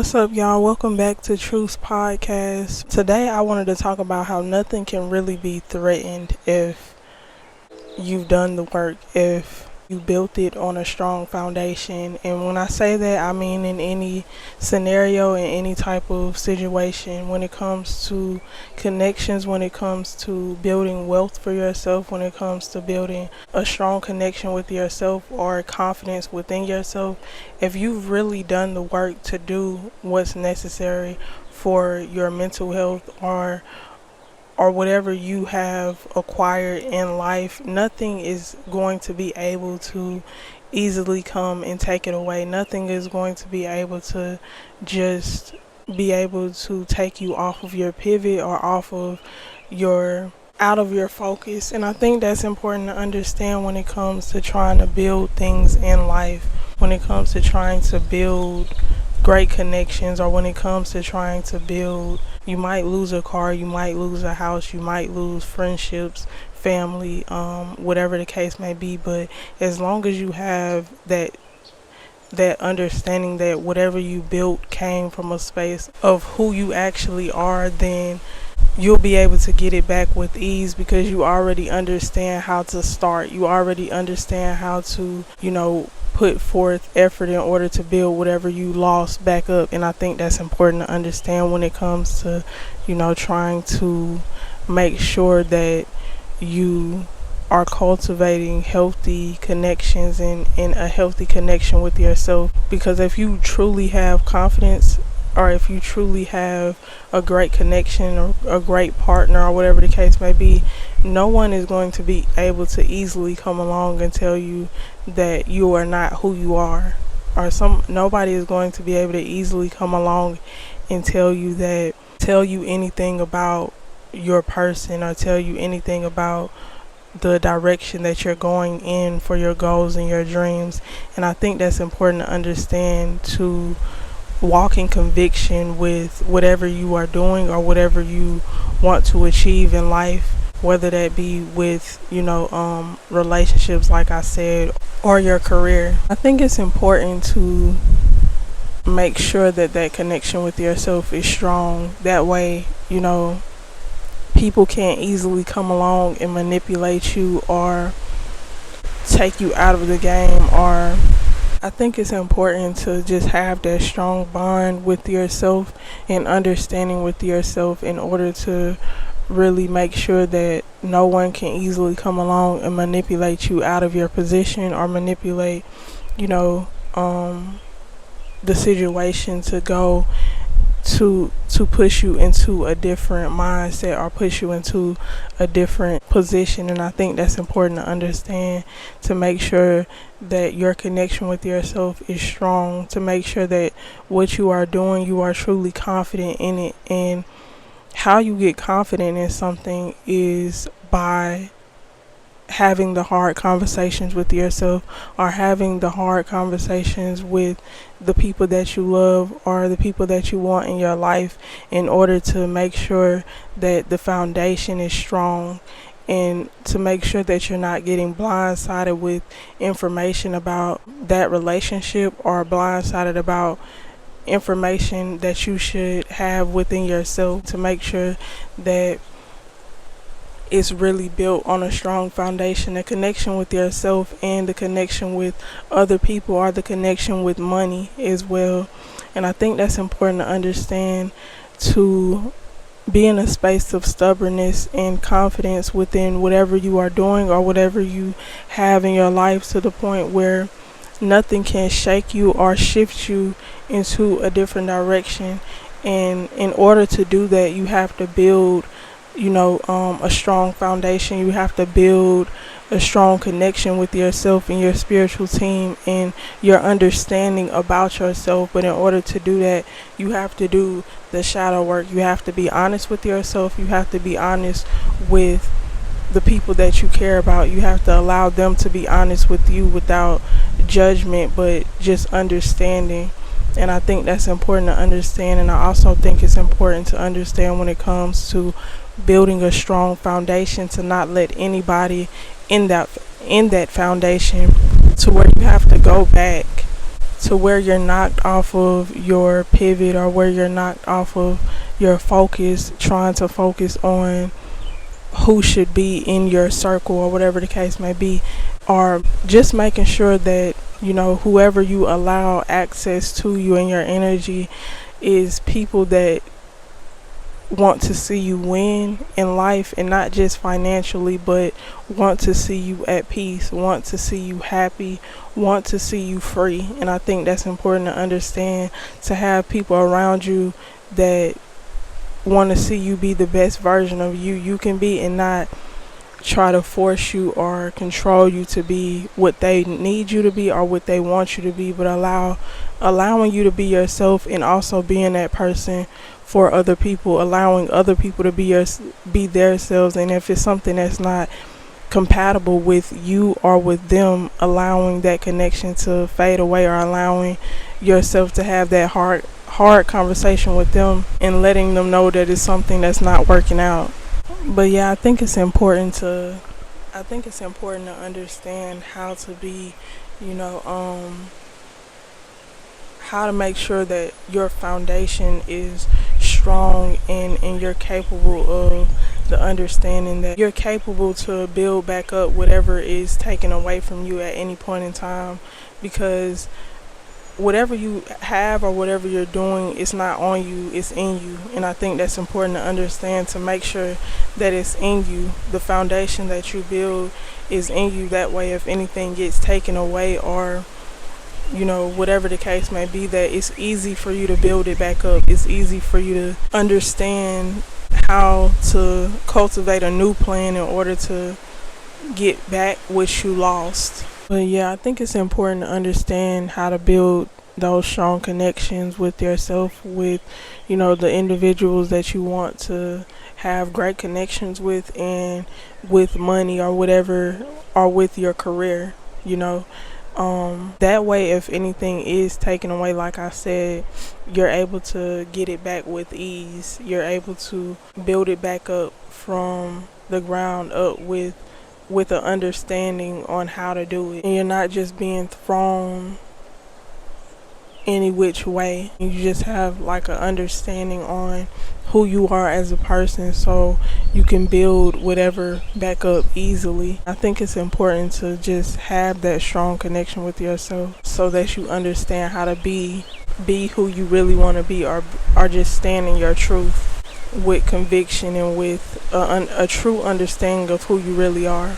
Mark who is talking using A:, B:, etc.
A: What's up, y'all? Welcome back to Truth's Podcast. Today I wanted to talk about how nothing can really be threatened if you've done the work, if you built it on a strong foundation. And when I say that, I mean in any scenario, in any type of situation, when it comes to connections, when it comes to building wealth for yourself, when it comes to building a strong connection with yourself or confidence within yourself, if you've really done the work to do what's necessary for your mental health or whatever you have acquired in life, nothing is going to be able to easily come and take it away. Nothing is going to be able to just be able to take you off of your pivot or out of your focus. And I think that's important to understand when it comes to trying to build things in life, when it comes to trying to build great connections, or when it comes to trying to build, you might lose a car, you might lose a house, you might lose friendships, family, whatever the case may be. But as long as you have that understanding that whatever you built came from a space of who you actually are, then you'll be able to get it back with ease, because you already understand how to start. You already understand how to, put forth effort in order to build whatever you lost back up. And I think that's important to understand when it comes to, trying to make sure that you are cultivating healthy connections and a healthy connection with yourself. Because if you truly have confidence, or if you truly have a great connection or a great partner or whatever the case may be, no one is going to be able to easily come along and tell you that you are not who you are. Nobody is going to be able to easily come along and tell you anything about your person, or tell you anything about the direction that you're going in for your goals and your dreams. And I think that's important to understand, to walk in conviction with whatever you are doing or whatever you want to achieve in life, whether that be with relationships, like I said, or your career. I think it's important to make sure that connection with yourself is strong. That way, people can't easily come along and manipulate you or take you out of the game. Or I think it's important to just have that strong bond with yourself and understanding with yourself, in order to really make sure that no one can easily come along and manipulate you out of your position, or manipulate, the situation to go to push you into a different mindset, or push you into a different position. And I think that's important to understand, to make sure that your connection with yourself is strong, to make sure that what you are doing, you are truly confident in it. And how you get confident in something is by having the hard conversations with yourself, or having the hard conversations with the people that you love, or the people that you want in your life, in order to make sure that the foundation is strong, and to make sure that you're not getting blindsided with information about that relationship, or blindsided about information that you should have within yourself, to make sure that it's really built on a strong foundation. The connection with yourself and the connection with other people, or the connection with money as well. And I think that's important to understand, to be in a space of stubbornness and confidence within whatever you are doing or whatever you have in your life, to the point where nothing can shake you or shift you into a different direction. And in order to do that, you have to build a strong foundation. You have to build a strong connection with yourself and your spiritual team and your understanding about yourself. But in order to do that, you have to do the shadow work. You have to be honest with yourself. You have to be honest with the people that you care about. You have to allow them to be honest with you, without judgment, but just understanding. And I think that's important to understand. And I also think it's important to understand, when it comes to building a strong foundation, to not let anybody in that foundation, to where you have to go back to where you're knocked off of your pivot, or where you're knocked off of your focus, trying to focus on who should be in your circle or whatever the case may be, or just making sure that, you know, whoever you allow access to you and your energy is people that want to see you win in life, and not just financially, but want to see you at peace, want to see you happy, want to see you free. And I think that's important to understand, to have people around you that want to see you be the best version of you can be, and not try to force you or control you to be what they need you to be or what they want you to be, but allowing you to be yourself, and also being that person for other people, allowing other people to be their selves. And if it's something that's not compatible with you or with them, allowing that connection to fade away, or allowing yourself to have that hard conversation with them and letting them know that it's something that's not working out. But yeah, I think it's important to understand how to be, you know, how to make sure that your foundation is strong, and you're capable of the understanding that you're capable to build back up whatever is taken away from you at any point in time. Because whatever you have or whatever you're doing, it's not on you, it's in you. And I think that's important to understand, to make sure that it's in you. The foundation that you build is in you. That way, if anything gets taken away, or, you know, whatever the case may be, that it's easy for you to build it back up. It's easy for you to understand how to cultivate a new plan in order to get back what you lost. But yeah, I think it's important to understand how to build those strong connections with yourself, with, you know, the individuals that you want to have great connections with, and with money or whatever, or with your career, you know. That way, if anything is taken away, like I said, you're able to get it back with ease. You're able to build it back up from the ground up with an understanding on how to do it. And you're not just being thrown any which way. You just have like an understanding on who you are as a person, so you can build whatever back up easily. I think it's important to just have that strong connection with yourself, so that you understand how to be who you really want to be, or just stand in your truth with conviction, and with a true understanding of who you really are.